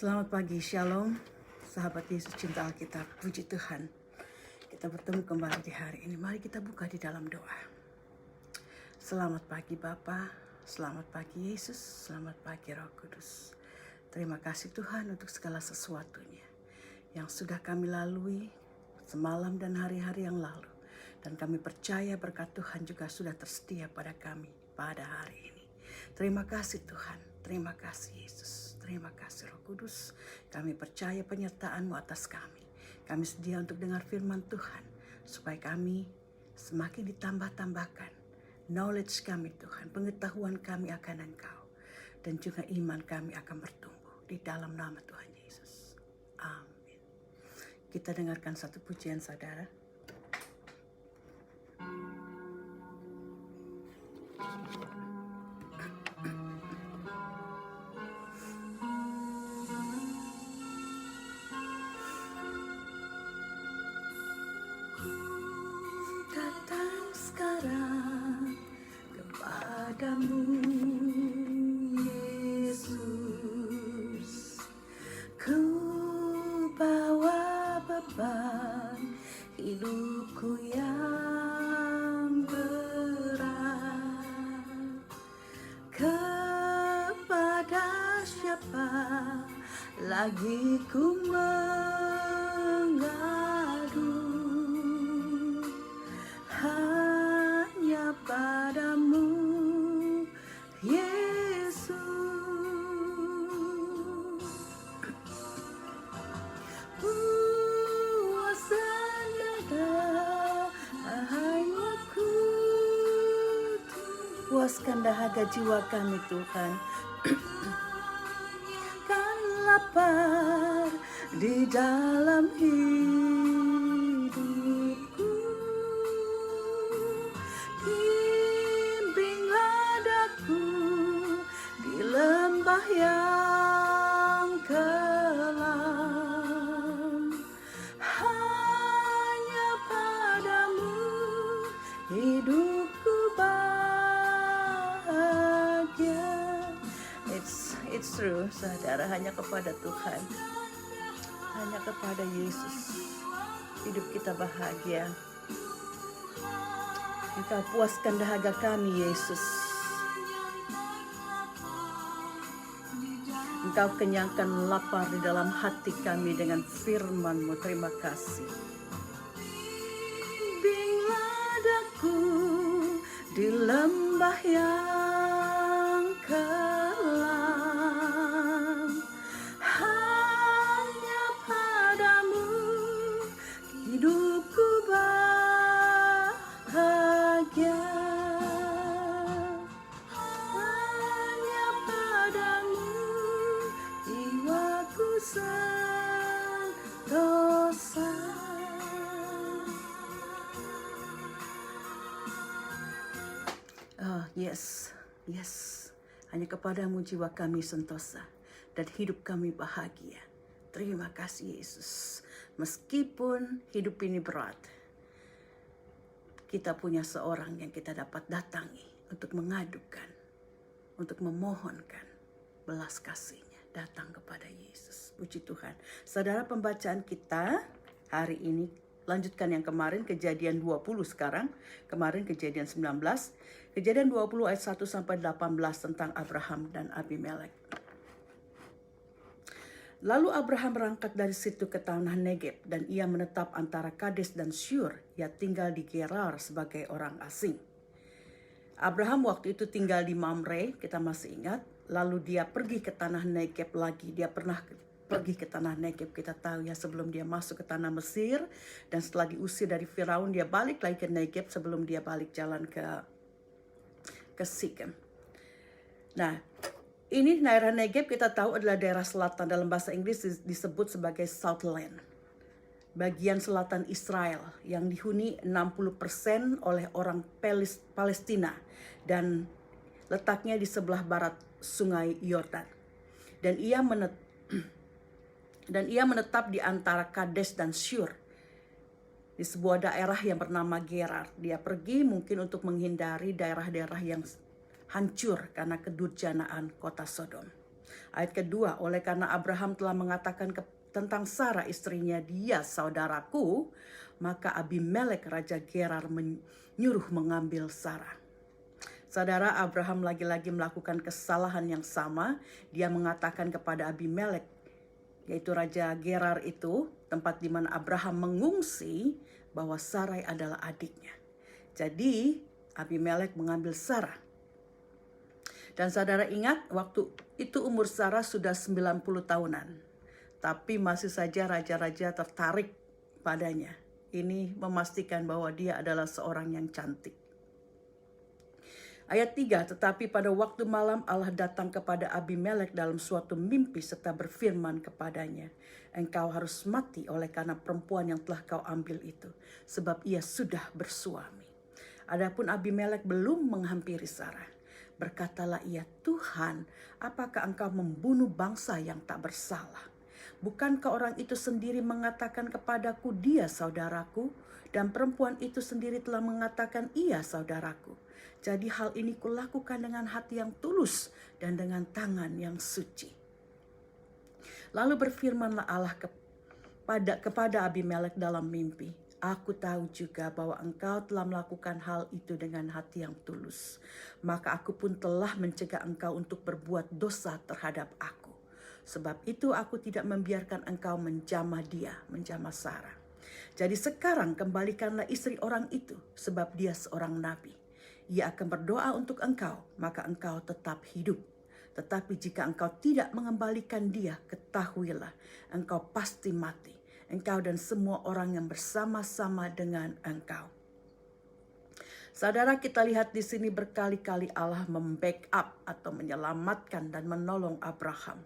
Selamat pagi, Shalom, sahabat Yesus cinta Alkitab, puji Tuhan. Kita bertemu kembali di hari ini, mari kita buka di dalam doa. Selamat pagi Bapa, selamat pagi Yesus, selamat pagi Roh Kudus. Terima kasih Tuhan untuk segala sesuatunya yang sudah kami lalui semalam dan hari-hari yang lalu. Dan kami percaya berkat Tuhan juga sudah tersedia pada kami pada hari ini. Terima kasih Tuhan, terima kasih Yesus. Terima kasih Roh Kudus, kami percaya penyertaan-Mu atas kami. Kami sedia untuk dengar firman Tuhan, supaya kami semakin ditambah-tambahkan knowledge kami Tuhan, pengetahuan kami akan Engkau, dan juga iman kami akan bertumbuh di dalam nama Tuhan Yesus. Amin. Kita dengarkan satu pujian saudara. Datang sekarang kepadamu Yesus, ku bawa beban hidupku yang berat. Kepada siapa lagi ku mengadu? Hanya padamu Yesus. Puaskan dahaga jiwa kami Tuhan. Kan lapar di dalam hidupku. Bimbinglah daku di lembah yang kelam. Hanya padamu hidupku bahagia. It's true, saudara, hanya kepada Tuhan, hanya kepada Yesus hidup kita bahagia. Engkau puaskan dahaga kami Yesus. Engkau kenyangkan lapar di dalam hati kami dengan firman-Mu. Terima kasih. Bimbinglah daku di lembah yang kelam. Hanya padamu hidupku bahagia. Hanya padamu jiwaku sentosa. Oh, yes. Hanya kepadamu jiwa kami sentosa dan hidup kami bahagia. Terima kasih Yesus. Meskipun hidup ini berat, kita punya seorang yang kita dapat datangi untuk mengadukan, untuk memohonkan belas kasih-Nya. Datang kepada Yesus. Puji Tuhan. Saudara, pembacaan kita hari ini lanjutkan yang kemarin, Kejadian 20 sekarang. Kemarin Kejadian 19. Kejadian 20 ayat 1 sampai 18 tentang Abraham dan Abimelek. Lalu Abraham berangkat dari situ ke tanah Negeb, dan ia menetap antara Kades dan Syur. Ia tinggal di Gerar sebagai orang asing. Abraham waktu itu tinggal di Mamre, kita masih ingat. Lalu dia pergi ke tanah Negeb lagi. Dia pernah pergi ke tanah Negeb, kita tahu ya, sebelum dia masuk ke tanah Mesir. Dan setelah diusir dari Firaun, dia balik lagi ke Negeb sebelum dia balik jalan ke Sikem. Nah, ini daerah Negeb kita tahu adalah daerah selatan. Dalam bahasa Inggris disebut sebagai Southland. Bagian selatan Israel yang dihuni 60% oleh orang Palestina. Dan letaknya di sebelah barat sungai Yordan. Dan ia menetap di antara Kades dan Syur, di sebuah daerah yang bernama Gerar. Dia pergi mungkin untuk menghindari daerah-daerah yang hancur karena kedurjanaan kota Sodom. Ayat kedua, oleh karena Abraham telah mengatakan tentang Sarah istrinya, dia saudaraku, maka Abimelek Raja Gerar menyuruh mengambil Sarah. Saudara, Abraham lagi-lagi melakukan kesalahan yang sama. Dia mengatakan kepada Abimelek, yaitu Raja Gerar itu, tempat di mana Abraham mengungsi, bahwa Sarai adalah adiknya. Jadi Abimelek mengambil Sarah. Dan saudara ingat, waktu itu umur Sarah sudah 90 tahunan. Tapi masih saja raja-raja tertarik padanya. Ini memastikan bahwa dia adalah seorang yang cantik. Ayat 3, tetapi pada waktu malam Allah datang kepada Abimelek dalam suatu mimpi serta berfirman kepadanya, engkau harus mati oleh karena perempuan yang telah kau ambil itu, sebab ia sudah bersuami. Adapun Abimelek belum menghampiri Sarah. Berkatalah ia, Tuhan, apakah engkau membunuh bangsa yang tak bersalah? Bukankah orang itu sendiri mengatakan kepadaku, dia saudaraku, dan perempuan itu sendiri telah mengatakan, ia saudaraku. Jadi hal ini kulakukan dengan hati yang tulus dan dengan tangan yang suci. Lalu berfirmanlah Allah kepada Abimelek dalam mimpi, aku tahu juga bahwa engkau telah melakukan hal itu dengan hati yang tulus. Maka aku pun telah mencegah engkau untuk berbuat dosa terhadap aku. Sebab itu aku tidak membiarkan engkau menjamah Sarah. Jadi sekarang kembalikanlah istri orang itu, sebab dia seorang nabi. Ia akan berdoa untuk engkau, maka engkau tetap hidup. Tetapi jika engkau tidak mengembalikan dia, ketahuilah, engkau pasti mati. Engkau dan semua orang yang bersama-sama dengan engkau. Saudara, kita lihat di sini berkali-kali Allah membackup atau menyelamatkan dan menolong Abraham.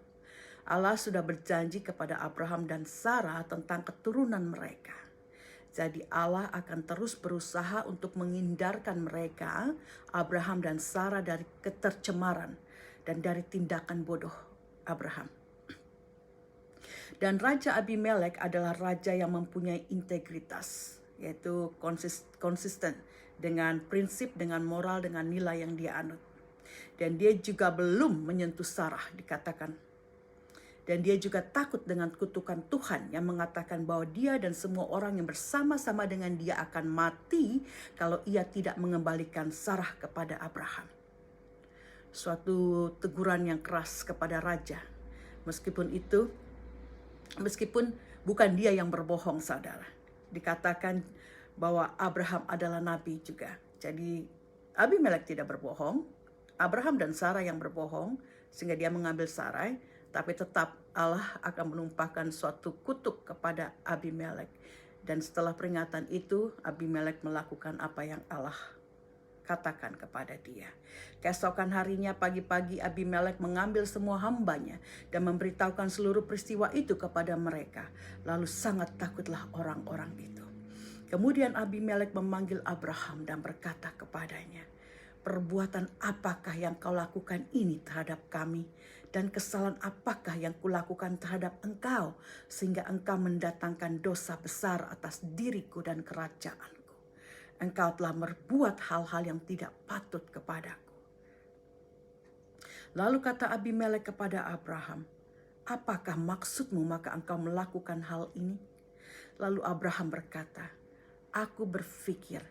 Allah sudah berjanji kepada Abraham dan Sarah tentang keturunan mereka. Jadi Allah akan terus berusaha untuk menghindarkan mereka, Abraham dan Sarah, dari ketercemaran dan dari tindakan bodoh Abraham. Dan Raja Abimelek adalah raja yang mempunyai integritas, yaitu konsisten dengan prinsip, dengan moral, dengan nilai yang dia anut. Dan dia juga belum menyentuh Sarah, dikatakan. Dan dia juga takut dengan kutukan Tuhan yang mengatakan bahwa dia dan semua orang yang bersama-sama dengan dia akan mati kalau ia tidak mengembalikan Sarah kepada Abraham. Suatu teguran yang keras kepada raja. Meskipun bukan dia yang berbohong, saudara. Dikatakan bahwa Abraham adalah nabi juga. Jadi Abimelek tidak berbohong. Abraham dan Sarah yang berbohong sehingga dia mengambil Sarai. Tapi tetap Allah akan menumpahkan suatu kutuk kepada Abimelek. Dan setelah peringatan itu, Abimelek melakukan apa yang Allah katakan kepada dia. Keesokan harinya pagi-pagi Abimelek mengambil semua hambanya dan memberitahukan seluruh peristiwa itu kepada mereka. Lalu sangat takutlah orang-orang itu. Kemudian Abimelek memanggil Abraham dan berkata kepadanya, perbuatan apakah yang kau lakukan ini terhadap kami? Dan kesalahan apakah yang kulakukan terhadap engkau? Sehingga engkau mendatangkan dosa besar atas diriku dan kerajaanku. Engkau telah berbuat hal-hal yang tidak patut kepadaku. Lalu kata Abimelek kepada Abraham, apakah maksudmu maka engkau melakukan hal ini? Lalu Abraham berkata, aku berpikir,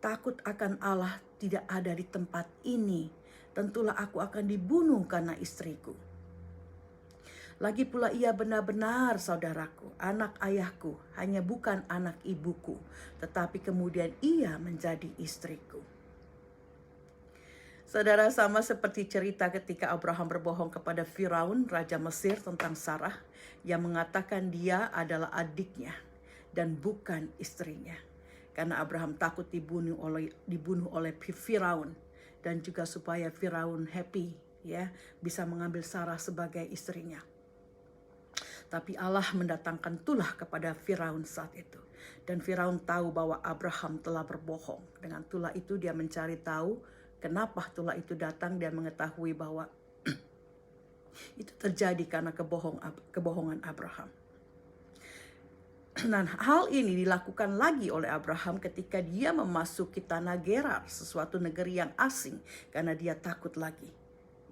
takut akan Allah tidak ada di tempat ini. Tentulah aku akan dibunuh karena istriku. Lagi pula ia benar-benar saudaraku, anak ayahku, hanya bukan anak ibuku, tetapi kemudian ia menjadi istriku. Saudara, sama seperti cerita ketika Abraham berbohong kepada Firaun, Raja Mesir, tentang Sarah, yang mengatakan dia adalah adiknya dan bukan istrinya. Karena Abraham takut dibunuh oleh Firaun, dan juga supaya Firaun happy, ya, bisa mengambil Sarah sebagai istrinya. Tapi Allah mendatangkan tulah kepada Firaun saat itu. Dan Firaun tahu bahwa Abraham telah berbohong. Dengan tulah itu dia mencari tahu kenapa tulah itu datang dan mengetahui bahwa itu terjadi karena kebohongan Abraham. Nah, hal ini dilakukan lagi oleh Abraham ketika dia memasuki tanah Gerar, sesuatu negeri yang asing, karena dia takut lagi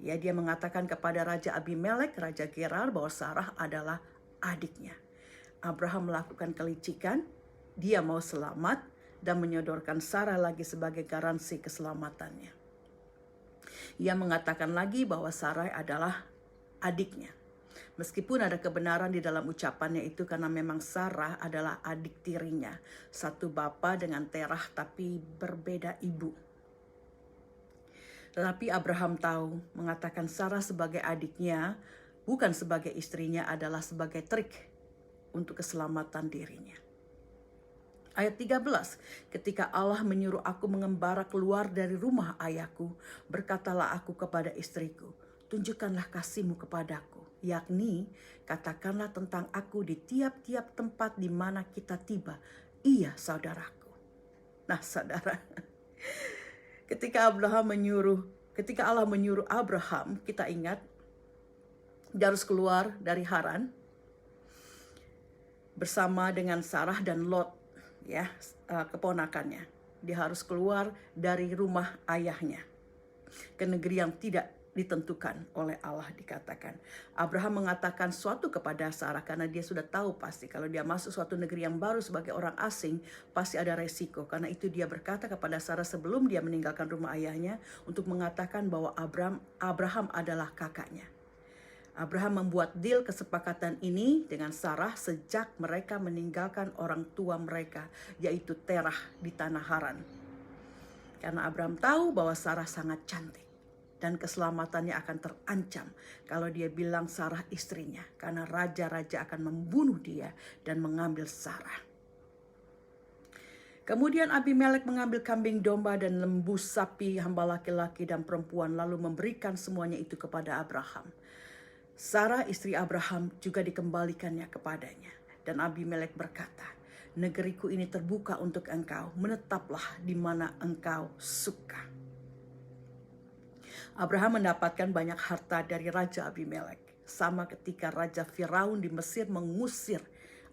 Ya, dia mengatakan kepada Raja Abimelek, Raja Gerar, bahwa Sarah adalah adiknya. Abraham melakukan kelicikan, dia mau selamat dan menyodorkan Sarah lagi sebagai garansi keselamatannya. Ia mengatakan lagi bahwa Sarah adalah adiknya. Meskipun ada kebenaran di dalam ucapannya itu karena memang Sarah adalah adik tirinya. Satu bapa dengan Terah tapi berbeda ibu. Tetapi Abraham tahu mengatakan Sarah sebagai adiknya bukan sebagai istrinya adalah sebagai trik untuk keselamatan dirinya. Ayat 13, ketika Allah menyuruh aku mengembara keluar dari rumah ayahku, berkatalah aku kepada istriku, tunjukkanlah kasihmu kepadaku, yakni katakanlah tentang aku di tiap-tiap tempat di mana kita tiba, iya saudaraku. Nah saudara, ketika Allah menyuruh Abraham, kita ingat, dia harus keluar dari Haran bersama dengan Sarah dan Lot, ya, keponakannya. Dia harus keluar dari rumah ayahnya ke negeri yang tidak ditentukan oleh Allah, dikatakan. Abraham mengatakan suatu kepada Sarah karena dia sudah tahu pasti kalau dia masuk suatu negeri yang baru sebagai orang asing pasti ada resiko. Karena itu dia berkata kepada Sarah sebelum dia meninggalkan rumah ayahnya untuk mengatakan bahwa Abraham adalah kakaknya. Abraham membuat deal kesepakatan ini dengan Sarah sejak mereka meninggalkan orang tua mereka, yaitu Terah di tanah Haran. Karena Abraham tahu bahwa Sarah sangat cantik dan keselamatannya akan terancam kalau dia bilang Sarah istrinya, karena raja-raja akan membunuh dia dan mengambil Sarah. Kemudian Abimelek mengambil kambing domba dan lembu sapi, hamba laki-laki dan perempuan, lalu memberikan semuanya itu kepada Abraham. Sarah istri Abraham juga dikembalikannya kepadanya. Dan Abimelek berkata, negeriku ini terbuka untuk engkau, menetaplah di mana engkau suka. Abraham mendapatkan banyak harta dari Raja Abimelek. Sama ketika Raja Firaun di Mesir mengusir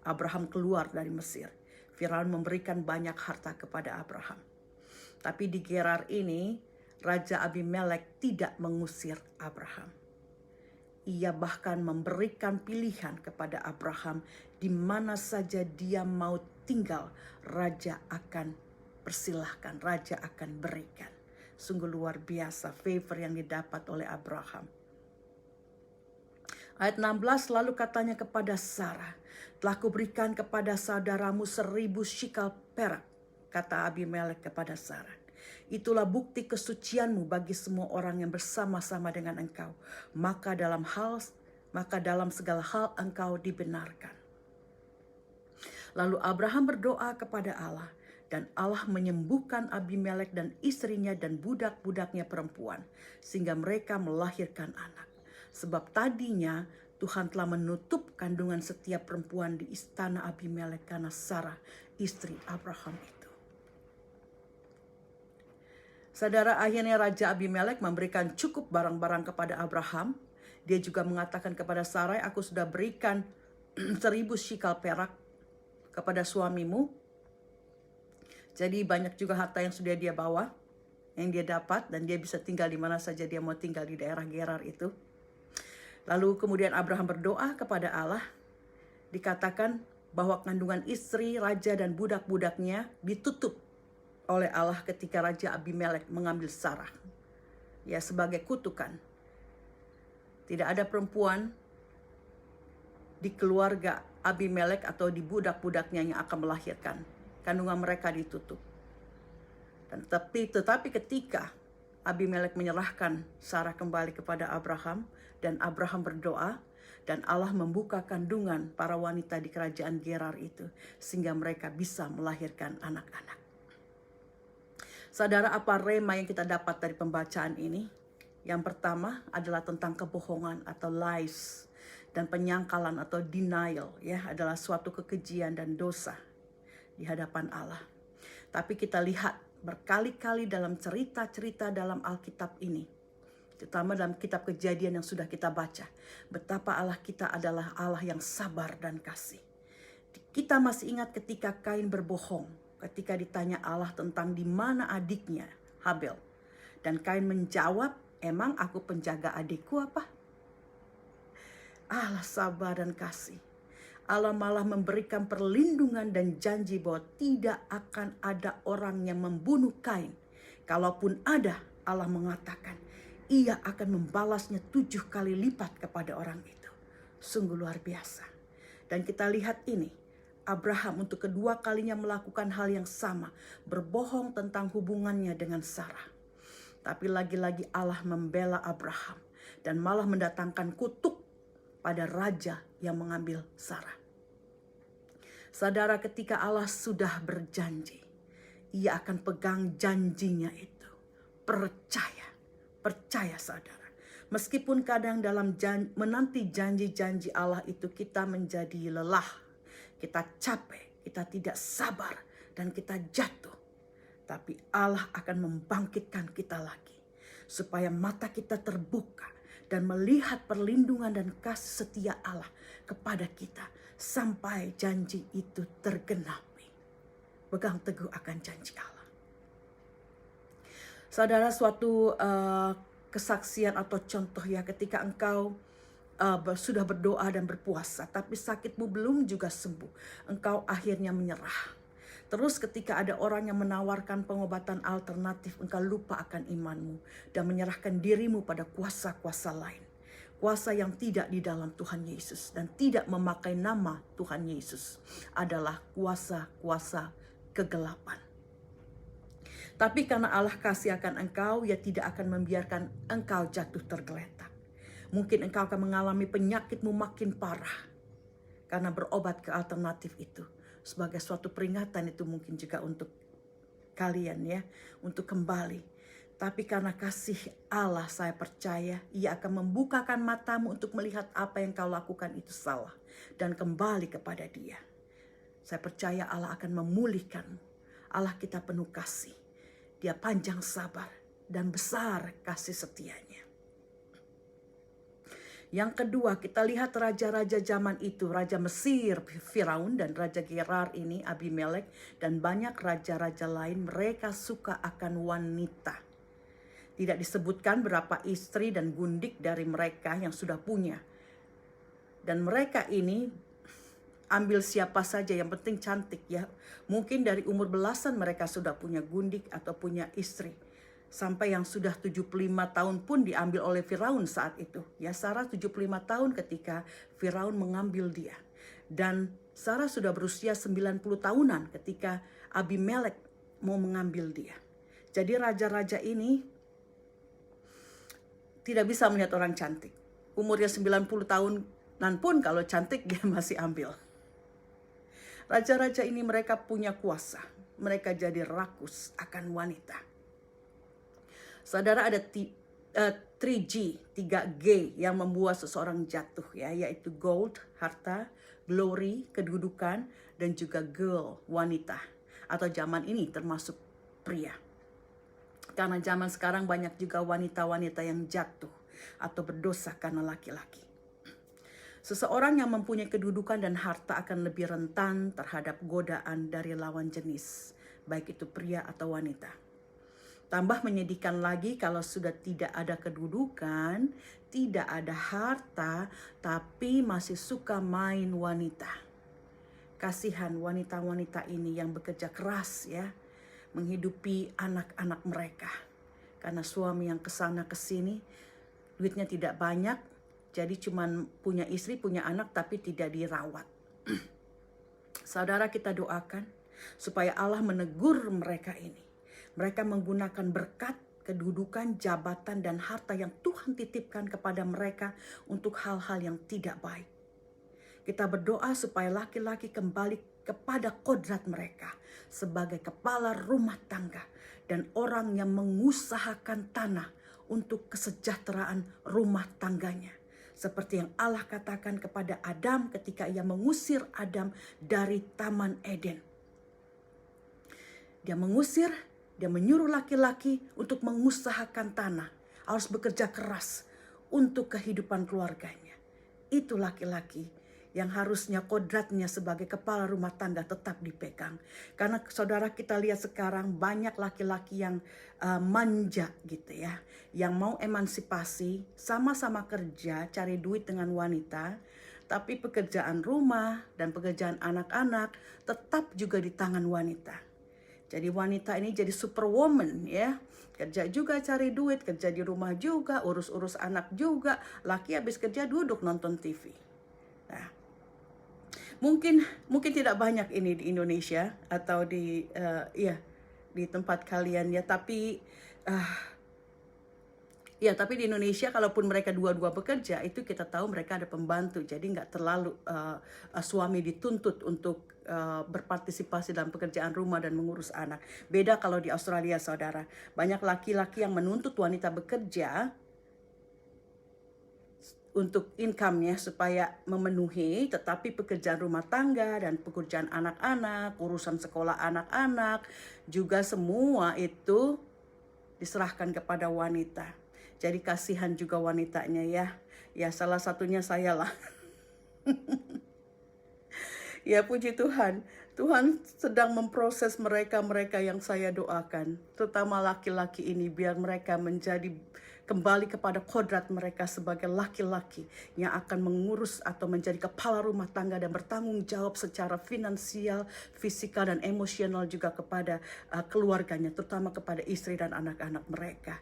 Abraham keluar dari Mesir. Firaun memberikan banyak harta kepada Abraham. Tapi di Gerar ini, Raja Abimelek tidak mengusir Abraham. Ia bahkan memberikan pilihan kepada Abraham di mana saja dia mau tinggal, raja akan persilahkan, raja akan berikan. Sungguh luar biasa favor yang didapat oleh Abraham. Ayat 16, lalu katanya kepada Sarah, telah kuberikan kepada saudaramu 1000 shikal perak, kata Abimelek kepada Sarah. Itulah bukti kesucianmu bagi semua orang yang bersama-sama dengan engkau. Maka dalam segala hal engkau dibenarkan. Lalu Abraham berdoa kepada Allah, dan Allah menyembuhkan Abimelek dan istrinya dan budak-budaknya perempuan, sehingga mereka melahirkan anak. Sebab tadinya Tuhan telah menutup kandungan setiap perempuan di istana Abimelek karena Sarah, istri Abraham itu. Saudara, akhirnya Raja Abimelek memberikan cukup barang-barang kepada Abraham. Dia juga mengatakan kepada Sarai, aku sudah berikan 1000 shikal perak kepada suamimu. Jadi banyak juga harta yang sudah dia bawa, yang dia dapat, dan dia bisa tinggal di mana saja dia mau tinggal di daerah Gerar itu. Lalu kemudian Abraham berdoa kepada Allah. Dikatakan bahwa kandungan istri, raja, dan budak-budaknya ditutup oleh Allah ketika Raja Abimelek mengambil Sarah. Ya, sebagai kutukan. Tidak ada perempuan di keluarga Abimelek atau di budak-budaknya yang akan melahirkan. Kandungan mereka ditutup. Dan tetapi ketika Abimelek menyerahkan Sarah kembali kepada Abraham, dan Abraham berdoa, dan Allah membuka kandungan para wanita di kerajaan Gerar itu, sehingga mereka bisa melahirkan anak-anak. Saudara, apa rema yang kita dapat dari pembacaan ini? Yang pertama adalah tentang kebohongan atau lies, dan penyangkalan atau denial, ya, adalah suatu kekejian dan dosa di hadapan Allah. Tapi kita lihat berkali-kali dalam cerita-cerita dalam Alkitab ini, terutama dalam kitab Kejadian yang sudah kita baca, betapa Allah kita adalah Allah yang sabar dan kasih. Kita masih ingat ketika Kain berbohong, ketika ditanya Allah tentang di mana adiknya Habel, dan Kain menjawab Emang aku penjaga adikku apa? Allah sabar dan kasih. Allah malah memberikan perlindungan dan janji bahwa tidak akan ada orang yang membunuh Kain. Kalaupun ada, Allah mengatakan ia akan membalasnya 7 kali lipat kepada orang itu. Sungguh luar biasa. Dan kita lihat ini, Abraham untuk kedua kalinya melakukan hal yang sama, berbohong tentang hubungannya dengan Sarah. Tapi lagi-lagi Allah membela Abraham dan malah mendatangkan kutuk pada raja yang mengambil Sarah. Saudara, ketika Allah sudah berjanji, ia akan pegang janjinya itu. Percaya saudara. Meskipun kadang dalam menanti janji-janji Allah itu kita menjadi lelah, kita capek, kita tidak sabar, dan kita jatuh. Tapi Allah akan membangkitkan kita lagi, supaya mata kita terbuka dan melihat perlindungan dan kasih setia Allah kepada kita sampai janji itu tergenapi. Pegang teguh akan janji Allah. Saudara, suatu kesaksian atau contoh ya, ketika engkau sudah berdoa dan berpuasa, tapi sakitmu belum juga sembuh, engkau akhirnya menyerah. Terus ketika ada orang yang menawarkan pengobatan alternatif, engkau lupa akan imanmu dan menyerahkan dirimu pada kuasa-kuasa lain. Kuasa yang tidak di dalam Tuhan Yesus dan tidak memakai nama Tuhan Yesus adalah kuasa-kuasa kegelapan. Tapi karena Allah kasih akan engkau, ia tidak akan membiarkan engkau jatuh tergeletak. Mungkin engkau akan mengalami penyakitmu makin parah karena berobat ke alternatif itu. Sebagai suatu peringatan itu mungkin juga untuk kalian ya, untuk kembali. Tapi karena kasih Allah, saya percaya ia akan membukakan matamu untuk melihat apa yang kau lakukan itu salah dan kembali kepada Dia. Saya percaya Allah akan memulihkanmu. Allah kita penuh kasih. Dia panjang sabar dan besar kasih setianya. Yang kedua, kita lihat raja-raja zaman itu, Raja Mesir, Firaun, dan Raja Gerar ini, Abimelek, dan banyak raja-raja lain, mereka suka akan wanita. Tidak disebutkan berapa istri dan gundik dari mereka yang sudah punya. Dan mereka ini ambil siapa saja, yang penting cantik ya. Mungkin dari umur belasan mereka sudah punya gundik atau punya istri. Sampai yang sudah 75 tahun pun diambil oleh Firaun saat itu. Ya, Sarah 75 tahun ketika Firaun mengambil dia. Dan Sarah sudah berusia 90 tahunan ketika Abimelek mau mengambil dia. Jadi raja-raja ini tidak bisa melihat orang cantik. Umurnya 90 tahunan pun kalau cantik dia masih ambil. Raja-raja ini mereka punya kuasa. Mereka jadi rakus akan wanita. Saudara, ada 3G yang membuat seseorang jatuh ya, yaitu gold, harta, glory, kedudukan, dan juga girl, wanita. Atau zaman ini termasuk pria. Karena zaman sekarang banyak juga wanita-wanita yang jatuh atau berdosa karena laki-laki. Seseorang yang mempunyai kedudukan dan harta akan lebih rentan terhadap godaan dari lawan jenis, baik itu pria atau wanita. Tambah menyedihkan lagi kalau sudah tidak ada kedudukan, tidak ada harta, tapi masih suka main wanita. Kasihan wanita-wanita ini yang bekerja keras ya, menghidupi anak-anak mereka. Karena suami yang kesana kesini, duitnya tidak banyak, jadi cuman punya istri, punya anak, tapi tidak dirawat. Saudara, kita doakan supaya Allah menegur mereka ini. Mereka menggunakan berkat, kedudukan, jabatan, dan harta yang Tuhan titipkan kepada mereka untuk hal-hal yang tidak baik. Kita berdoa supaya laki-laki kembali kepada kodrat mereka sebagai kepala rumah tangga dan orang yang mengusahakan tanah untuk kesejahteraan rumah tangganya. Seperti yang Allah katakan kepada Adam ketika ia mengusir Adam dari Taman Eden. Dia menyuruh laki-laki untuk mengusahakan tanah, harus bekerja keras untuk kehidupan keluarganya. Itu laki-laki yang harusnya kodratnya sebagai kepala rumah tangga tetap dipegang. Karena saudara, kita lihat sekarang banyak laki-laki yang manja gitu ya, yang mau emansipasi, sama-sama kerja, cari duit dengan wanita, tapi pekerjaan rumah dan pekerjaan anak-anak tetap juga di tangan wanita. Jadi wanita ini jadi superwoman ya. Kerja juga cari duit, kerja di rumah juga, urus-urus anak juga. Laki habis kerja duduk nonton TV. Nah, mungkin tidak banyak ini di Indonesia atau di di tempat kalian ya, tapi tapi di Indonesia kalaupun mereka dua-dua bekerja, itu kita tahu mereka ada pembantu. Jadi nggak terlalu suami dituntut untuk berpartisipasi dalam pekerjaan rumah dan mengurus anak. Beda kalau di Australia, saudara. Banyak laki-laki yang menuntut wanita bekerja untuk income-nya supaya memenuhi, tetapi pekerjaan rumah tangga dan pekerjaan anak-anak, urusan sekolah anak-anak, juga semua itu diserahkan kepada wanita. Jadi kasihan juga wanitanya ya. Ya salah satunya saya lah. Ya puji Tuhan. Tuhan sedang memproses mereka yang saya doakan. Terutama laki-laki ini, biar mereka menjadi kembali kepada kodrat mereka sebagai laki-laki yang akan mengurus atau menjadi kepala rumah tangga dan bertanggung jawab secara finansial, fisikal, dan emosional juga kepada keluarganya, terutama kepada istri dan anak-anak mereka.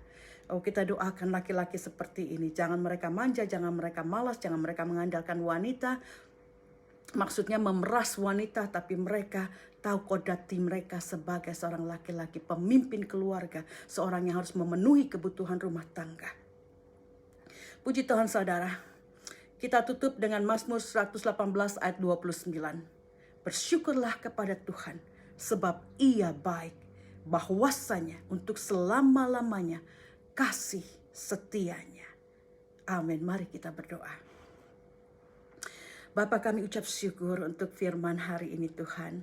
Oh, kita doakan laki-laki seperti ini. Jangan mereka manja, jangan mereka malas, jangan mereka mengandalkan wanita. Maksudnya memeras wanita, tapi mereka tahu kodrat mereka sebagai seorang laki-laki, pemimpin keluarga, seorang yang harus memenuhi kebutuhan rumah tangga. Puji Tuhan saudara. Kita tutup dengan Mazmur 118 ayat 29. Bersyukurlah kepada Tuhan, sebab Ia baik, bahwasanya untuk selama-lamanya kasih setianya. Amin. Mari kita berdoa. Bapa, kami ucap syukur untuk firman hari ini Tuhan.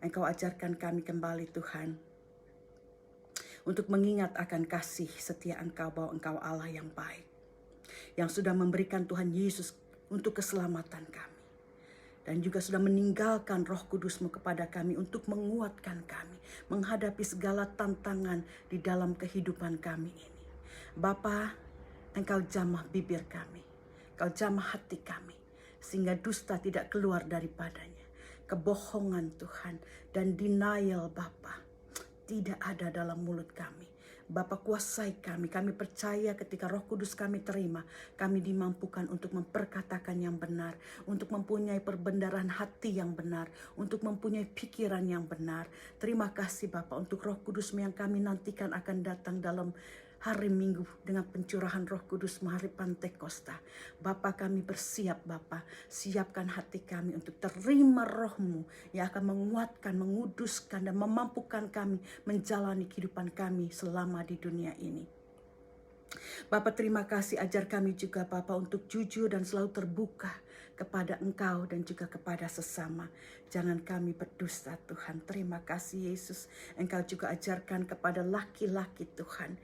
Engkau ajarkan kami kembali Tuhan, untuk mengingat akan kasih setia Engkau, bahwa Engkau Allah yang baik, yang sudah memberikan Tuhan Yesus untuk keselamatan kami. Dan juga sudah meninggalkan Roh Kudus-Mu kepada kami untuk menguatkan kami menghadapi segala tantangan di dalam kehidupan kami ini. Bapa, Engkau jamah bibir kami, Engkau jamah hati kami, sehingga dusta tidak keluar daripadanya. Kebohongan Tuhan dan denial Bapa tidak ada dalam mulut kami. Bapa, kuasai kami. Kami percaya ketika Roh Kudus kami terima, kami dimampukan untuk memperkatakan yang benar, untuk mempunyai perbendaharaan hati yang benar, untuk mempunyai pikiran yang benar. Terima kasih Bapa untuk Roh Kudus yang kami nantikan akan datang dalam hari Minggu dengan pencurahan Roh Kudus hari Pantekosta. Bapa, kami bersiap Bapa, siapkan hati kami untuk terima Roh-Mu yang akan menguatkan, menguduskan, dan memampukan kami menjalani kehidupan kami selama di dunia ini. Bapa, terima kasih, ajar kami juga Bapa untuk jujur dan selalu terbuka kepada Engkau dan juga kepada sesama. Jangan kami berdusta Tuhan. Terima kasih Yesus. Engkau juga ajarkan kepada laki-laki Tuhan.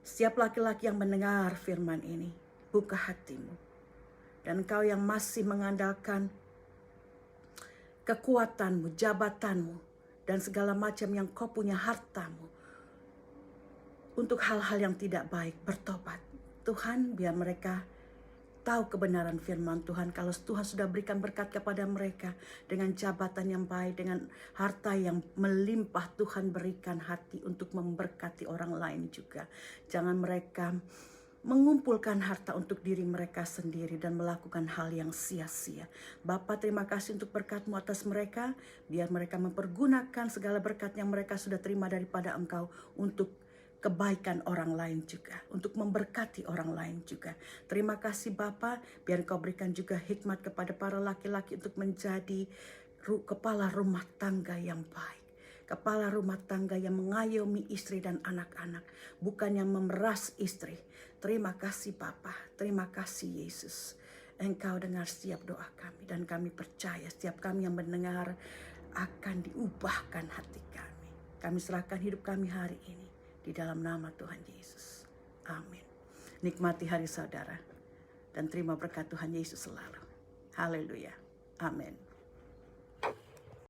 Setiap laki-laki yang mendengar firman ini, buka hatimu. Dan engkau yang masih mengandalkan kekuatanmu, jabatanmu, dan segala macam yang kau punya, hartamu, untuk hal-hal yang tidak baik, bertobat. Tuhan, biar mereka tahu kebenaran firman Tuhan. Kalau Tuhan sudah berikan berkat kepada mereka dengan jabatan yang baik, dengan harta yang melimpah, Tuhan berikan hati untuk memberkati orang lain juga. Jangan mereka mengumpulkan harta untuk diri mereka sendiri dan melakukan hal yang sia-sia. Bapa, terima kasih untuk berkat-Mu atas mereka. Biar mereka mempergunakan segala berkat yang mereka sudah terima daripada Engkau untuk kebaikan orang lain juga, untuk memberkati orang lain juga. Terima kasih Bapa, biar Engkau berikan juga hikmat kepada para laki-laki untuk menjadi kepala rumah tangga yang baik. Kepala rumah tangga yang mengayomi istri dan anak-anak, bukan yang memeras istri. Terima kasih Bapa, terima kasih Yesus. Engkau dengar setiap doa kami, dan kami percaya setiap kami yang mendengar akan diubahkan hati kami. Kami serahkan hidup kami hari ini di dalam nama Tuhan Yesus. Amin. Nikmati hari saudara dan terima berkat Tuhan Yesus selalu. Haleluya. Amin.